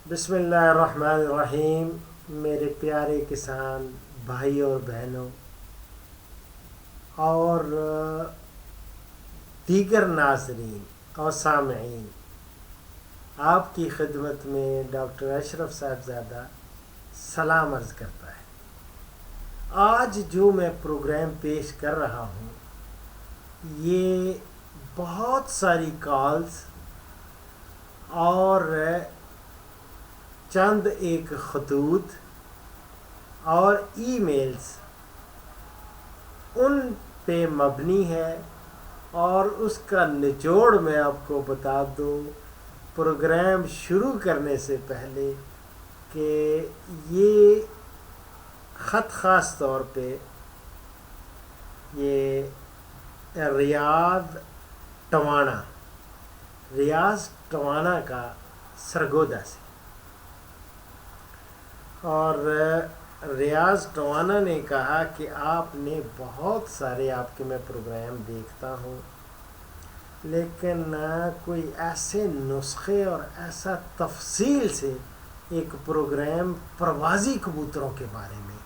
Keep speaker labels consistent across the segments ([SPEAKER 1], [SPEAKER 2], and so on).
[SPEAKER 1] बिस्मिल्लाहिर्रहमानिर्रहीम। मेरे प्यारे किसान भाई और बहनों और दीगर नाज़रीन और सामईन, आपकी खिदमत में डॉक्टर अशरफ साहबज़ादा सलाम अर्ज़ करता है। आज जो मैं प्रोग्राम पेश कर रहा हूँ ये बहुत सारी कॉल्स और चंद एक खतूत और ईमेल्स उन पे मबनी है और उसका निचोड़ मैं आपको बता दूं प्रोग्राम शुरू करने से पहले कि ये ख़त ख़ास तौर पे ये रियाज टवाना का सरगोदा से, और रियाज टवाना ने कहा कि आपने बहुत सारे आपके मैं प्रोग्राम देखता हूँ, लेकिन कोई ऐसे नुस्खे और ऐसा तफसील से एक प्रोग्राम परवाज़ी कबूतरों के बारे में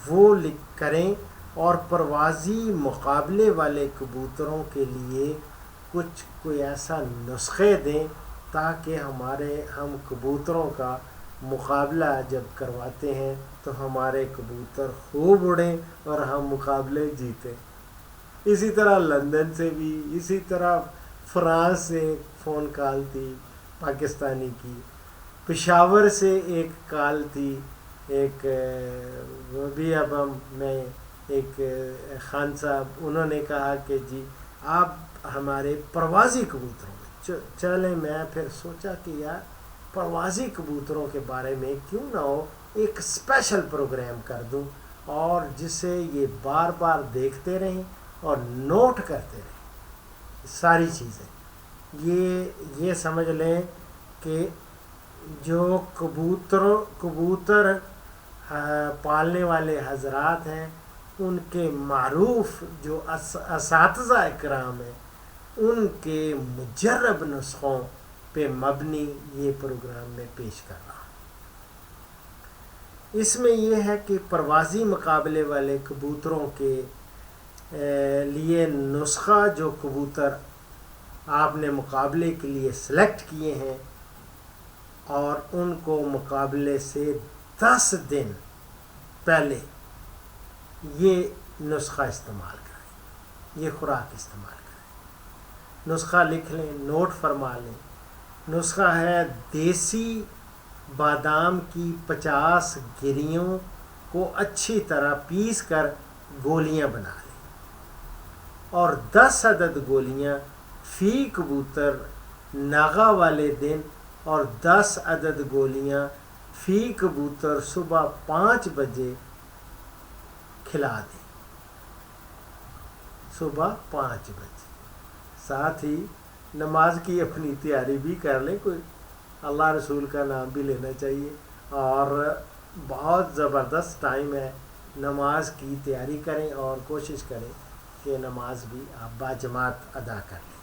[SPEAKER 1] वो लिख करें और परवाज़ी मुकाबले वाले कबूतरों के लिए कोई ऐसा नुस्खे दें ताकि हम कबूतरों का मुकाबला जब करवाते हैं तो हमारे कबूतर खूब उड़ें और हम मुकाबले जीतें। इसी तरह लंदन से भी, इसी तरह फ्रांस से फ़ोन कॉल थी पाकिस्तानी की, पेशावर से एक कॉल थी, एक वो भी अब मैं एक खान साहब, उन्होंने कहा कि जी आप हमारे प्रवासी कबूतरों में चलें। मैं फिर सोचा कि यार प्रवासी कबूतरों के बारे में क्यों ना हो एक स्पेशल प्रोग्राम कर दूं और जिसे ये बार बार देखते रहें और नोट करते रहें सारी चीज़ें। ये समझ लें कि जो कबूतर पालने वाले हजरात हैं उनके मारूफ जो असातिज़ा इकराम हैं उनके मुजर्रब नुस्खों पे मबनी ये प्रोग्राम में पेश कर रहा हूँ। इसमें यह है कि परवाज़ी मुकाबले वाले कबूतरों के लिए नुस्खा जो कबूतर आपने मुकाबले के लिए सेलेक्ट किए हैं और उनको मुकाबले से 10 दिन पहले ये नुस्खा इस्तेमाल करें, ये खुराक इस्तेमाल करें। नुस्खा लिख लें, नोट फरमा लें। नुस्खा है देसी बादाम की 50 गिरियों को अच्छी तरह पीस कर गोलियां बना लें और 10 अदद गोलियां फ़ी कबूतर नागा वाले दिन और 10 अदद गोलियां फ़ी कबूतर सुबह 5 बजे खिला दें, सुबह 5 बजे। साथ ही नमाज की अपनी तैयारी भी कर लें, कोई अल्लाह रसूल का नाम भी लेना चाहिए और बहुत ज़बरदस्त टाइम है। नमाज की तैयारी करें और कोशिश करें कि नमाज भी आप बाजमात अदा कर लें।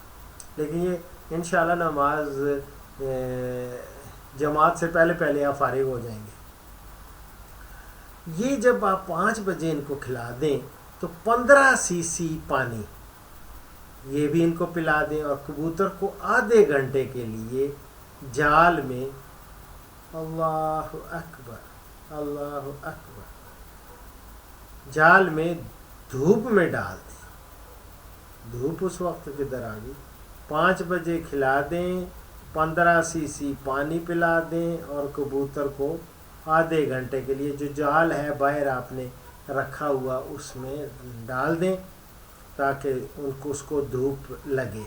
[SPEAKER 1] लेकिन ये इंशाअल्लाह नमाज जमात से पहले आप फारिग हो जाएंगे। ये जब आप 5 बजे इनको खिला दें तो 15 सीसी पानी ये भी इनको पिला दें और कबूतर को आधे घंटे के लिए जाल में अल्लाह अकबर जाल में धूप में डाल दें। धूप उस वक्त किधर आ गई। 5 बजे खिला दें, 15 सीसी पानी पिला दें और कबूतर को आधे घंटे के लिए जो जाल है बाहर आपने रखा हुआ उसमें डाल दें ताकि उसको धूप लगे।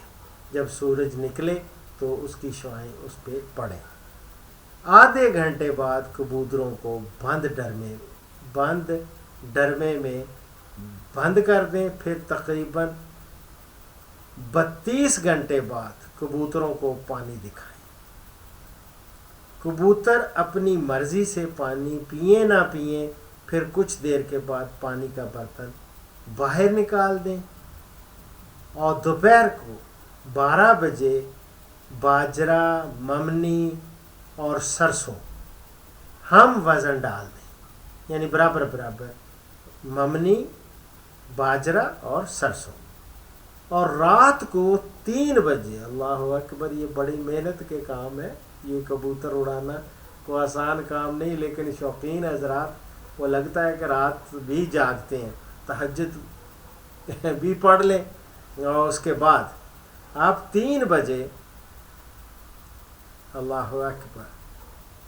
[SPEAKER 1] जब सूरज निकले तो उसकी शुआएं उस पर पड़ें। आधे घंटे बाद कबूतरों को बंद डरमे में बंद कर दें। फिर तकरीबन 32 घंटे बाद कबूतरों को पानी दिखाएं। कबूतर अपनी मर्ज़ी से पानी पिए ना पिए, फिर कुछ देर के बाद पानी का बर्तन बाहर निकाल दें और दोपहर को 12 बजे बाजरा, ममनी اور سرسوں ہم وزن ڈال دیں، یعنی برابر برابر ممنی، باجرہ اور سرسوں، اور رات کو 3 بجے، اللہ اکبر، یہ بڑی محنت کے کام ہے، یہ کبوتر اڑانا کوئی آسان کام نہیں، لیکن شوقین حضرات وہ لگتا ہے کہ رات بھی جاگتے ہیں، تہجد بھی پڑھ لیں، اور اس کے بعد آپ 3 بجے، اللہ اکبر،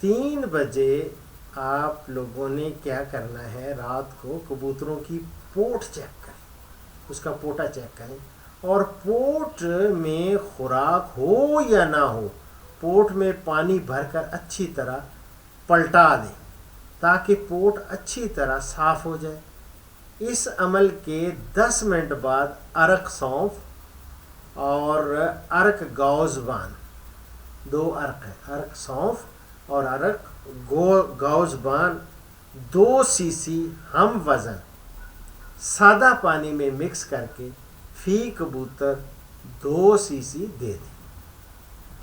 [SPEAKER 1] 3 بجے آپ لوگوں نے کیا کرنا ہے، رات کو کبوتروں کی پوٹ چیک کریں، اس کا پوٹا چیک کریں، اور پوٹ میں خوراک ہو یا نہ ہو، پوٹ میں پانی بھر کر اچھی طرح پلٹا دیں تاکہ پوٹ اچھی طرح صاف ہو جائے۔ اس عمل کے 10 منٹ بعد عرق سونف اور عرق گوزبان، 2 عرق ہیں، عرق سونف اور عرق گوزبان 2 سی سی ہم وزن سادہ پانی میں مکس کر کے فی کبوتر 2 سی سی دے دیں،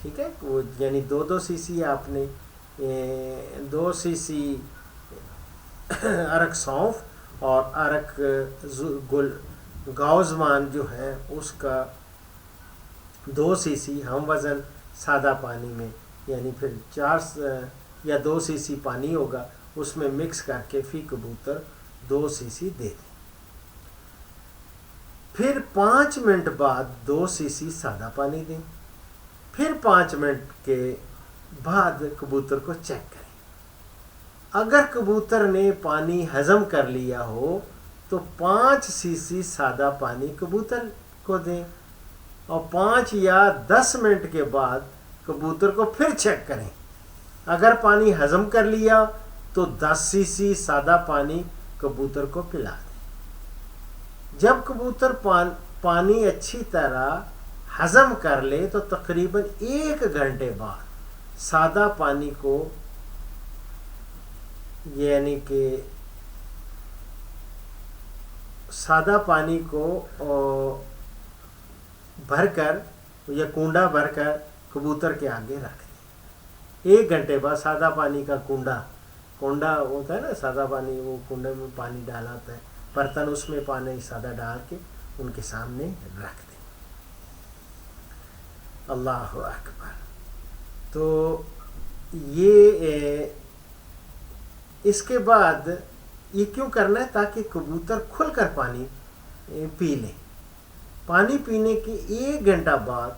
[SPEAKER 1] ٹھیک ہے، وہ یعنی 2 سی سی آپ نے 2 سی سی عرق سونف اور عرق گوزمان جو ہے اس کا 2 سی سی ہم وزن سادہ پانی میں، یعنی پھر 4 یا 2 سی سی پانی ہوگا اس میں مکس کر کے فی کبوتر 2 سی سی دے دیں۔ پھر 5 منٹ بعد 2 سی سی سادہ پانی دیں، پھر 5 منٹ کے بعد کبوتر کو چیک کریں، اگر کبوتر نے پانی ہضم کر لیا ہو تو 5 سی سی سادہ پانی کبوتر کو دیں، اور 5 یا 10 منٹ کے بعد کبوتر کو پھر چیک کریں، اگر پانی ہضم کر لیا تو 10 سی سی سادہ پانی کبوتر کو پلا دیں۔ جب کبوتر پانی اچھی طرح ہضم کر لے تو تقریباً 1 گھنٹے بعد سادہ پانی کو، یعنی کہ سادہ پانی کو بھر کر یا کنڈا بھر کر کبوتر کے آگے رکھ دیں۔ 1 گھنٹے بعد سادہ پانی کا کنڈا ہوتا ہے نا، سادہ پانی، وہ کنڈے میں پانی ڈالا ہوتا ہے، برتن، اس میں پانی سادہ ڈال کے ان کے سامنے رکھ دیں۔ اللہ اکبر۔ تو یہ اس کے بعد یہ کیوں کرنا ہے؟ تاکہ کبوتر کھل کر پانی پی لیں۔ پانی پینے کے 1 گھنٹہ بعد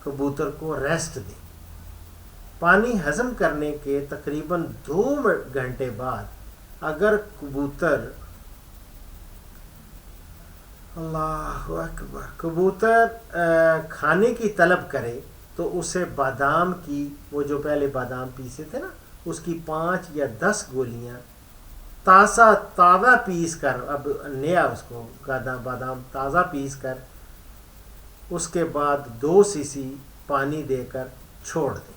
[SPEAKER 1] کبوتر کو ریسٹ دیں۔ پانی ہضم کرنے کے تقریباً 2 گھنٹے بعد اگر کبوتر، اللہ اکبر، کبوتر کھانے کی طلب کرے تو اسے بادام کی، وہ جو پہلے بادام پیسے تھے نا، اس کی 5 یا 10 گولیاں تازہ پیس کر، اب نیا اس کو بادام تازہ پیس کر، اس کے بعد 2 سی سی پانی دے کر چھوڑ دیں۔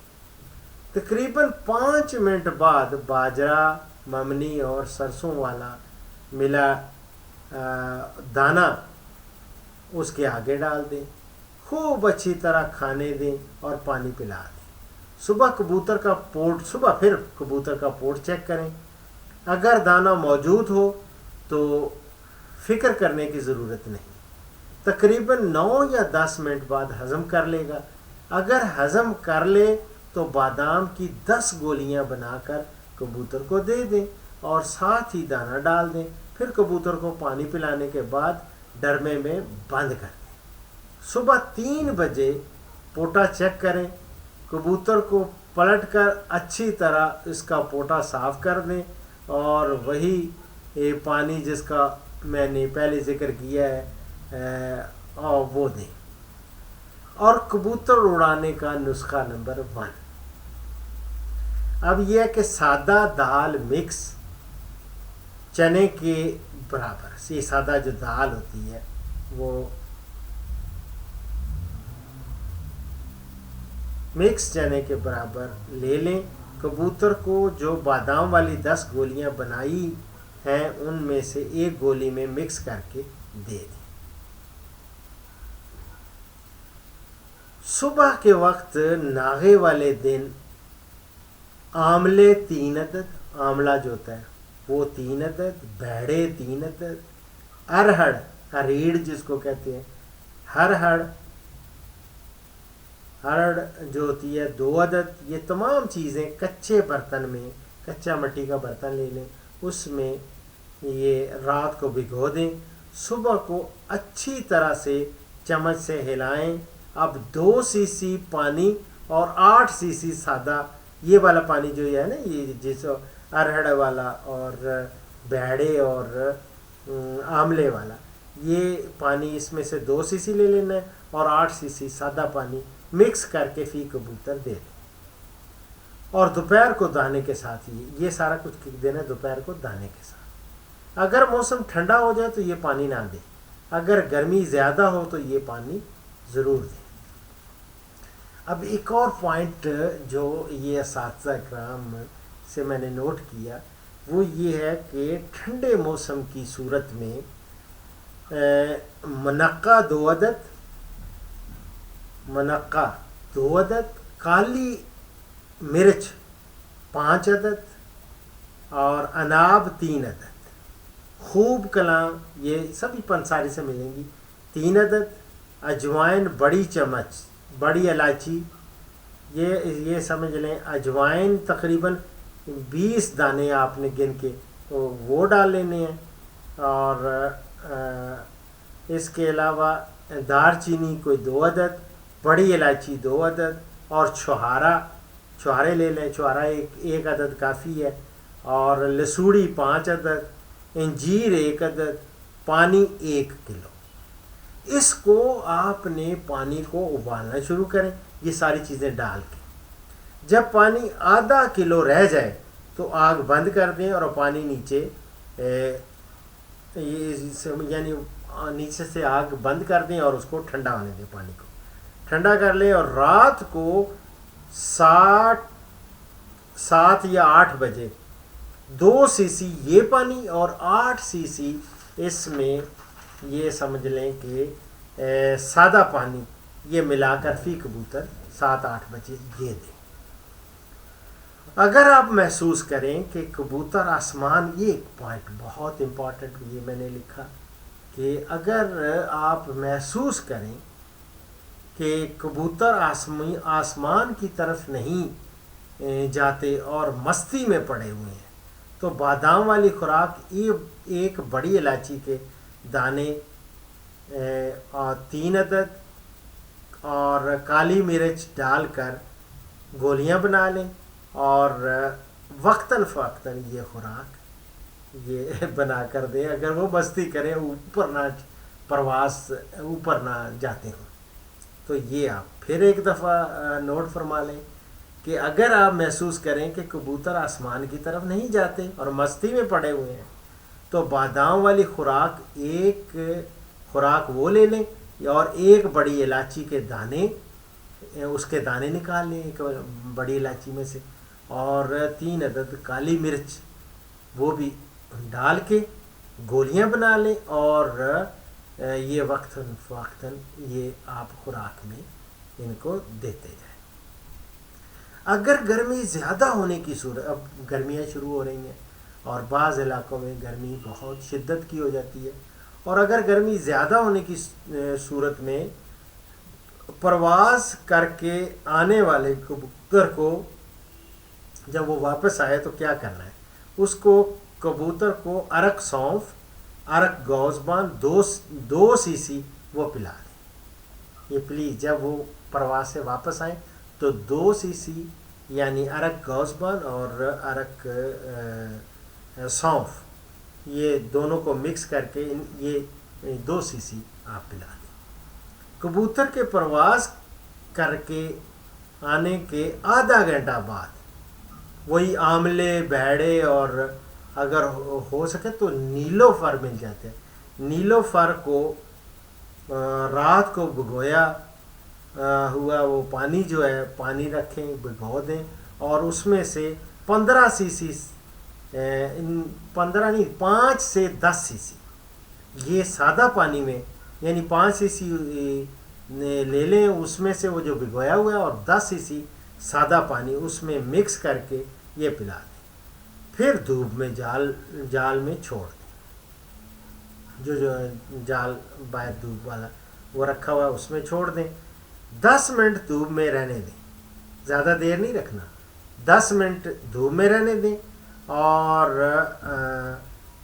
[SPEAKER 1] تقریباً 5 منٹ بعد باجرہ، ممنی اور سرسوں والا ملا دانہ اس کے آگے ڈال دیں، خوب اچھی طرح کھانے دیں اور پانی پلا دیں۔ صبح پھر کبوتر کا پوٹ چیک کریں، اگر دانہ موجود ہو تو فکر کرنے کی ضرورت نہیں، تقریباً 9 یا 10 منٹ بعد ہضم کر لے گا۔ اگر ہضم کر لے تو بادام کی 10 گولیاں بنا کر کبوتر کو دے دیں اور ساتھ ہی دانہ ڈال دیں، پھر کبوتر کو پانی پلانے کے بعد ڈرمے میں بند کر دیں۔ صبح 3 بجے پوٹا چیک کریں، کبوتر کو پلٹ کر اچھی طرح اس کا پوٹا صاف کر دیں اور وہی پانی جس کا میں نے پہلے ذکر کیا ہے وہ دیں۔ اور کبوتر اڑانے کا نسخہ نمبر 1، اب یہ ہے کہ سادہ دال مکس چنے کے برابر، یہ سادہ جو دال ہوتی ہے وہ مکس چنے کے برابر لے لیں۔ کبوتر کو جو بادام والی 10 گولیاں بنائی ہیں ان میں سے 1 گولی میں مکس کر کے دے دیں۔ صبح کے وقت ناغے والے دن आमले 3 अदद, आमला जो होता है वो 3 अदद, भेड़े 3 अदद, अरहड़, अरीड़ जिसको कहते हैं, अरहड़ जो होती है 2 अदद। ये तमाम चीज़ें कच्चे बर्तन में, कच्चा मिट्टी का बर्तन ले लें, उसमें ये रात को भिगो दें, सुबह को अच्छी तरह से चम्मच से हिलाएं। अब 2 सीसी पानी और 8 सीसी सादा, ये वाला पानी जो है ना, ये जिस अरहड़ वाला और भेड़े और आमले वाला, ये पानी इसमें से 2 सीसी ले लेना है और 8 सीसी सादा पानी मिक्स करके फी कबूतर दे दें। और दोपहर को दाने के साथ ये सारा कुछ देना है दोपहर को दाने के साथ। अगर मौसम ठंडा हो जाए तो ये पानी ना दें, अगर गर्मी ज़्यादा हो तो ये पानी ज़रूर दें। अब एक और पॉइंट जो ये असातिज़ा इकराम से मैंने नोट किया वो ये है कि ठंडे मौसम की सूरत में मनक्का 2 अदद, मनक्का 2 अदद, काली मिर्च 5 अदद और अनाब 3 अदद, खूब कलाम ये सभी पंसारी से मिलेंगी 3 अदद, अजवाइन बड़ी चम्मच, बड़ी इलायची ये समझ लें, अजवाइन तकरीबन 20 दाने आपने गिन के वो डाल लेने हैं। और इसके अलावा दारचीनी कोई 2 अदद, बड़ी इलायची 2 अदद और छुहारे ले लें, छुहारा एक अदद काफ़ी है, और लसूड़ी 5 अदद, इंजीर 1 अदद, पानी 1 किलो। इसको आपने पानी को उबालना शुरू करें ये सारी चीज़ें डाल के। जब पानी आधा किलो रह जाए तो आग बंद कर दें और पानी नीचे यानी नीचे से आग बंद कर दें और उसको ठंडा होने दें, पानी को ठंडा कर लें। और रात को 7 या 8 बजे 2 सीसी ये पानी और 8 सीसी इसमें ये समझ लें कि सादा पानी ये मिलाकर फी कबूतर 7-8 बजे ये दें। अगर आप महसूस करें कि कबूतर आसमान, ये एक पॉइंट बहुत इम्पॉर्टेंट ये मैंने लिखा कि अगर आप महसूस करें कि कबूतर आसमान की तरफ नहीं जाते और मस्ती में पड़े हुए हैं तो बादाम वाली खुराक एक बड़ी इलायची के दाने 3 अदद और काली मिर्च डालकर गोलियां बना लें और वक्तन फ़वक्तन ये खुराक ये बना कर दें। अगर वो मस्ती करें, ऊपर ना जाते हों, तो ये आप फिर एक दफ़ा नोट फरमा लें कि अगर आप महसूस करें कि कबूतर आसमान की तरफ नहीं जाते और मस्ती में पड़े हुए हैं तो बादाम वाली खुराक वो ले लें और एक बड़ी इलायची के दाने, उसके दाने निकाल लें एक बड़ी इलायची में से, और 3 अदद काली मिर्च वो भी डाल के गोलियां बना लें और ये वक्तन फ़वक्तन ये आप खुराक में इनको देते जाएं। अगर गर्मी ज़्यादा होने की सूरत, अब गर्मियाँ शुरू हो रही हैं और बाज़ इलाक़ों में गर्मी बहुत शिद्दत की हो जाती है, और अगर गर्मी ज़्यादा होने की सूरत में परवाज़ करके आने वाले कबूतर को जब वो वापस आए तो क्या करना है, उसको कबूतर को अरक सौंफ, अरक गौज़बान 2 सीसी वो पिला दें। ये प्लीज़ जब वो परवाज़ से वापस आए तो 2 सीसी यानी अरक गौज़बान और अरक सौंफ ये दोनों को मिक्स करके ये 2 सीसी आप पिला दें। कबूतर के परवाज़ करके आने के आधा घंटा बाद वही आमले, भेड़े और अगर हो सके तो नीलोफर मिल जाते हैं। नीलोफर को रात को भिगोया हुआ वो पानी जो है, पानी रखें, भिगो दें और उसमें से 15 सीसी 15 नहीं 5 से 10 सीसी ये सादा पानी में यानी 5 सीसी ले लें, उसमें से वो जो भिगोया हुआ है और 10 सीसी सादा पानी उसमें मिक्स करके یہ پلا دیں. پھر دھوپ میں جال میں چھوڑ دیں. جو جال باہر دھوپ والا وہ رکھا ہوا ہے اس میں چھوڑ دیں. 10 منٹ دھوپ میں رہنے دیں. زیادہ دیر نہیں رکھنا. 10 منٹ دھوپ میں رہنے دیں اور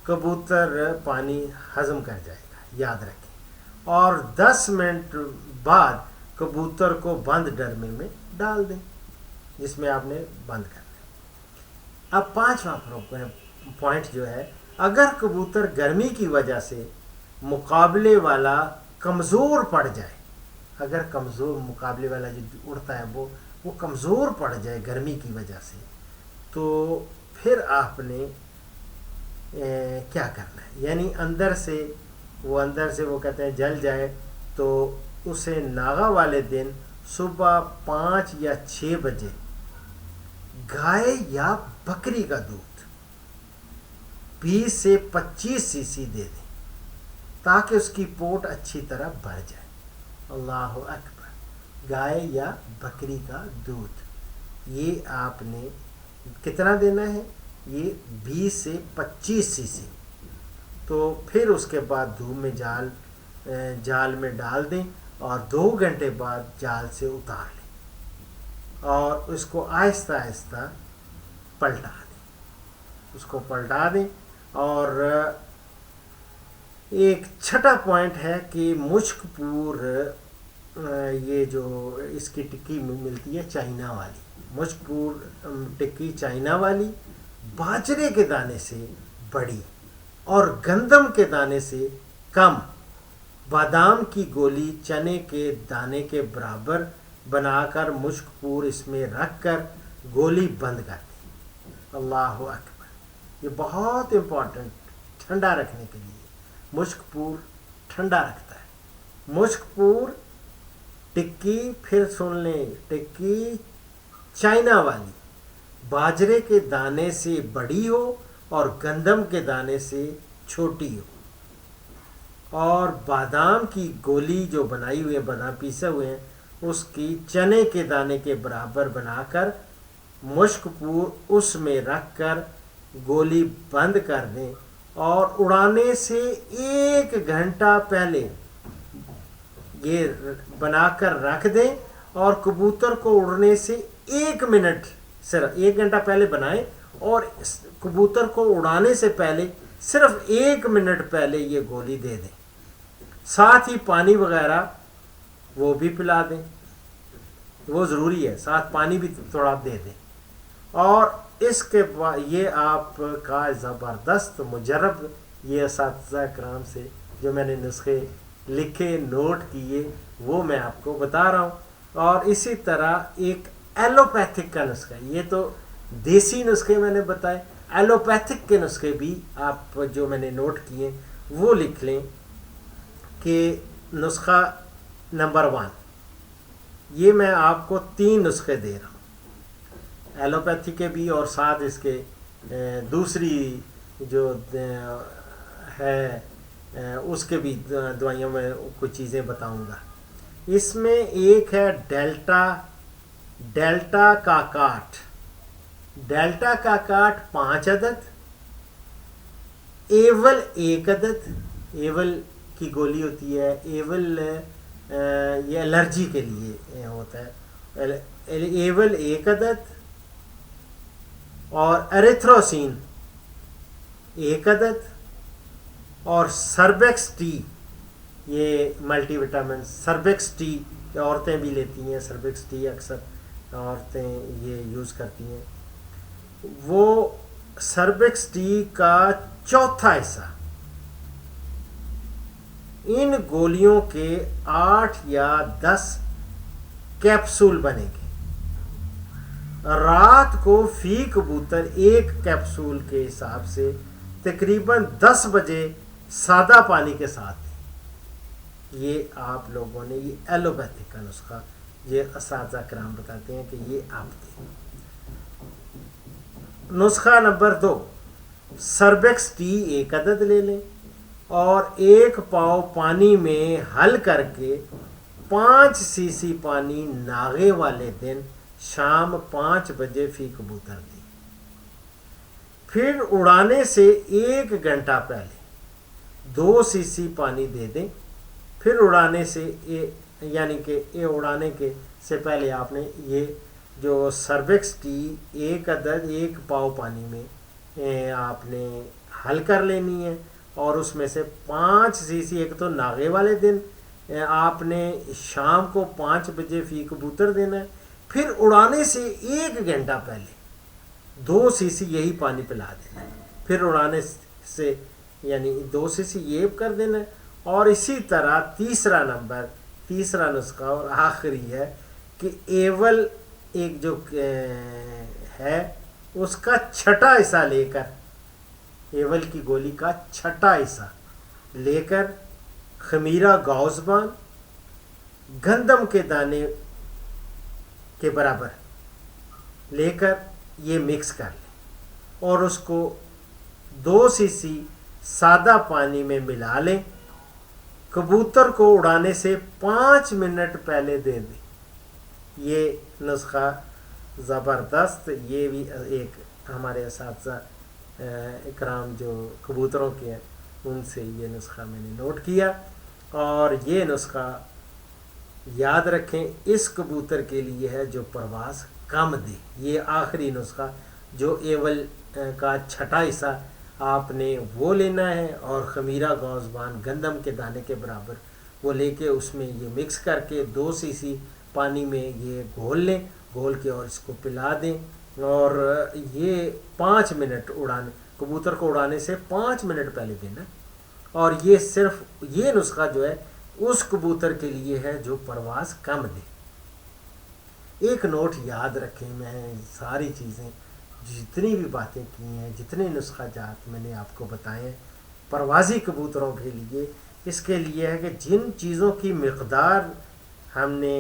[SPEAKER 1] کبوتر پانی ہضم کر جائے گا، یاد رکھیں. اور 10 منٹ بعد کبوتر کو بند ڈرمے میں ڈال دیں جس میں آپ نے بند کرنا ہے. اب 5واں پوائنٹ جو ہے، اگر کبوتر گرمی کی وجہ سے مقابلے والا کمزور پڑ جائے، اگر کمزور مقابلے والا جو اڑتا ہے وہ کمزور پڑ جائے گرمی کی وجہ سے، تو پھر آپ نے کیا کرنا ہے، یعنی اندر سے وہ کہتے ہیں جل جائے، تو اسے ناغا والے دن صبح 5 یا 6 بجے گائے یا بکری کا دودھ 20 سے 25 cc دے دیں تاکہ اس کی پوٹ اچھی طرح بھر جائے. اللہ اکبر. گائے یا بکری کا دودھ یہ آپ نے کتنا دینا ہے؟ یہ 20 سے 25 cc. تو پھر اس کے بعد دھوپ میں جال میں ڈال دیں اور 2 گھنٹے بعد جال سے اتار لیں اور اس کو آہستہ آہستہ پلٹا دیں. اور ایک چھٹا پوائنٹ ہے کہ مشک پور، یہ جو اس کی ٹکی ملتی ہے چائنا والی، مشک پور ٹکی چائنا والی باجرے کے دانے سے بڑی اور گندم کے دانے سے کم، بادام کی گولی چنے کے دانے کے برابر بنا کر مشک پور اس میں رکھ کر گولی بند کر دیں. اللہ اکبر. یہ بہت امپورٹنٹ، ٹھنڈا رکھنے کے لیے. مشک پور ٹھنڈا رکھتا ہے. مشک پور ٹکی، پھر سن لیں، ٹکی چائنا والی باجرے کے دانے سے بڑی ہو اور گندم کے دانے سے چھوٹی ہو، اور بادام کی گولی جو بنائی ہوئی ہے، بادام پیسے ہوئے ہیں، اس کی چنے کے دانے کے برابر بنا کر مشک پور اس میں رکھ کر گولی بند کر دیں اور اڑانے سے 1 گھنٹہ پہلے یہ بنا کر رکھ دیں اور کبوتر کو اڑنے سے 1 منٹ، صرف 1 گھنٹہ پہلے بنائیں اور کبوتر کو اڑانے سے پہلے صرف 1 منٹ پہلے یہ گولی دے دیں. ساتھ ہی پانی وغیرہ وہ بھی پلا دیں، وہ ضروری ہے، ساتھ پانی بھی تھوڑا دے دیں. اور اس کے بعد یہ آپ کا زبردست مجرب، یہ اساتذہ کرام سے جو میں نے نسخے لکھے نوٹ کیے وہ میں آپ کو بتا رہا ہوں. اور اسی طرح ایک ایلوپیتھک کا نسخہ، یہ تو دیسی نسخے میں نے بتائے، ایلوپیتھک کے نسخے بھی آپ جو میں نے نوٹ کیے وہ لکھ لیں. کہ نسخہ نمبر 1، یہ میں آپ کو 3 نسخے دے رہا ہوں، ایلوپیتھی کے بھی اور ساتھ اس کے دوسری جو ہے اس کے بھی دوائیوں میں کچھ چیزیں بتاؤں گا. اس میں ایک ہے ڈیلٹا کا کاٹ. ڈیلٹا کا کاٹ 5 عدد، ایول 1 عدد. ایول کی گولی ہوتی ہے، ایول یہ الرجی کے لیے ہوتا ہے. ایول 1 عدد اور ایریتھروسین 1 عدد اور سربیکس ٹی، یہ ملٹی وٹامن سربیکس ٹی عورتیں بھی لیتی ہیں، سربیکس ٹی اکثر عورتیں یہ یوز کرتی ہیں. وہ سربیکس ٹی کا 4تھا حصہ ان گولیوں کے 8 یا 10 کیپسول بنے گے. رات کو فی کبوتر 1 کیپسول کے حساب سے تقریباً 10 بجے سادہ پانی کے ساتھ. یہ آپ لوگوں نے یہ ایلوپیتھک کا نسخہ یہ اساتذہ کرام بتاتے ہیں کہ یہ آپ دیں. نسخہ نمبر 2، سربیکس ٹی 1 عدد لے لیں اور 1 پاؤ پانی میں حل کر کے 5 cc پانی ناغے والے دن شام 5 بجے فی کبوتر دیں. फिर उड़ाने से 1 घंटा पहले 2 सीसी पानी दे दें। फिर उड़ाने से यानी कि ये उड़ाने के से पहले आपने ये जो सर्वेक्स टी 1 अदद 1 पाव पानी में आपने हल कर लेनी है, और उसमें से 5 सीसी एक तो नागे वाले दिन आपने शाम को 5 बजे फी कबूतर देना है। फिर उड़ाने से 1 घंटा पहले 2 सीसी यही पानी पिला देना है। फिर उड़ाने से यानी 2 सीसी ये कर देना है। और इसी तरह तीसरा नुस्खा और आखिरी है कि एवल एक जो है उसका छठा हिस्सा लेकर, एवल की गोली का छठा हिस्सा लेकर खमीरा गौज़बान गंदम के दाने के बराबर लेकर ये मिक्स कर लें और उसको 2 सीसी सादा पानी में मिला लें। कबूतर को उड़ाने से 5 मिनट पहले दे दें। ये नुस्खा ज़बरदस्त, ये भी एक हमारे असातिज़ा इकराम जो कबूतरों के हैं उनसे ये नुस्खा मैंने नोट किया। और ये नुस्खा याद रखें, इस कबूतर के लिए है जो परवाज़ कम दे। ये आखिरी नुस्खा जो एवल का छठा हिस्सा आपने वो लेना है और खमीरा गौज़बान गंदम के दाने के बराबर वो लेके उसमें ये मिक्स करके 2 सीसी पानी में ये घोल लें, घोल के और इसको पिला दें। और ये 5 मिनट उड़ाने, कबूतर को उड़ाने से 5 मिनट पहले देना। और ये सिर्फ ये नुस्खा जो है उस कबूतर के लिए है जो परवाज़ कम दे। एक नोट याद रखें, मैं सारी चीज़ें जितनी भी बातें की हैं, जितने नुस्खा जात मैंने आपको बताए हैं परवाज़ी कबूतरों के लिए, इसके लिए है कि जिन चीज़ों की मिक़दार हमने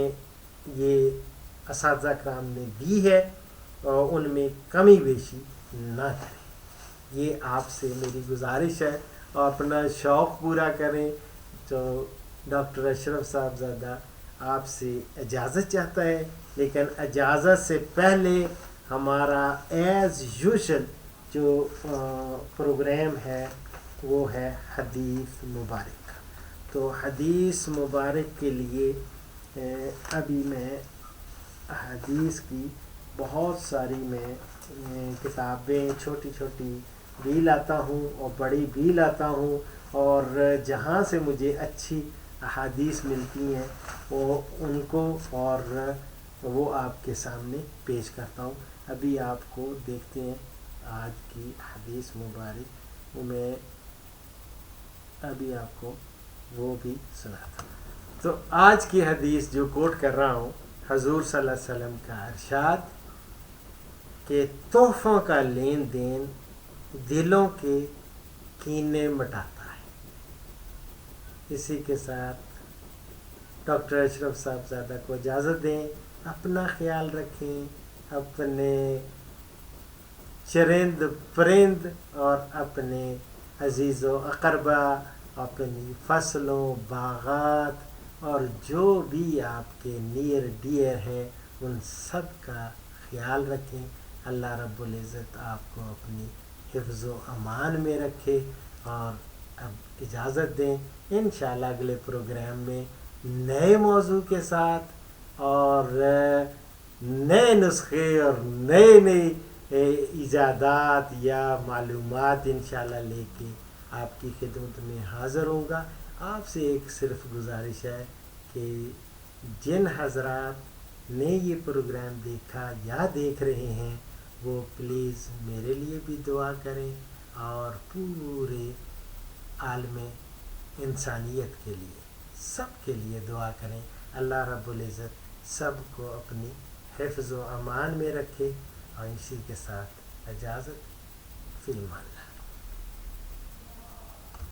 [SPEAKER 1] ये असातिज़ा कराम ने दी है और उनमें कमी बेशी ना करें। ये आपसे मेरी गुजारिश है। और अपना शौक़ पूरा करें। तो डॉक्टर अशरफ साहबज़ादा आपसे इजाज़त चाहता है, लेकिन इजाज़त से पहले हमारा एज़ यूजुअल जो प्रोग्राम है वो है हदीस मुबारक। तो हदीस मुबारक के लिए अभी मैं हदीस की बहुत सारी मैं किताबें छोटी छोटी भी लाता हूँ और बड़ी भी लाता हूँ, और जहाँ से मुझे अच्छी हदीस मिलती हैं वो उनको और वो आपके सामने पेश करता हूँ। अभी आपको देखते हैं आज की हदीस मुबारक, मैं अभी आपको वो भी सुनाता हूँ। तो आज की हदीस जो कोट कर रहा हूँ, हजूर सल्लल्लाहु अलैहि वसल्लम का इरशाद कि तोहफ़ों का लेन देन दिलों के कीने मिटाता है। इसी के साथ डॉक्टर अशरफ साहबज़ादा को इजाज़त दें। अपना ख्याल रखें, अपने चरिंद परिंद और अपने अजीज़ व अक़रबा, अपनी फसलों, बागात और जो भी आपके नियर डियर हैं उन सब का ख्याल रखें। अल्लाह रब्बुल इज़्ज़त आपको अपनी हिफ्ज़ व अमान में रखे। और अब इजाज़त दें, इंशाअल्लाह अगले प्रोग्राम में नए मौजू के साथ और नए नुस्खे और नए इजादात या मालूमात इंशाअल्लाह लेके आपकी खिदमत में हाज़िर होऊंगा। आपसे एक सिर्फ गुजारिश है कि जिन हज़रात ने ये प्रोग्राम देखा या देख रहे हैं वो प्लीज़ मेरे लिए भी दुआ करें और पूरे आलमे इंसानियत के लिए, सब के लिए दुआ करें। अल्लाह रब्बुल इज़्ज़त सब को अपनी हिफ्ज़ व अमान में रखे। और इसी के साथ इजाज़त, फ़िल अमान।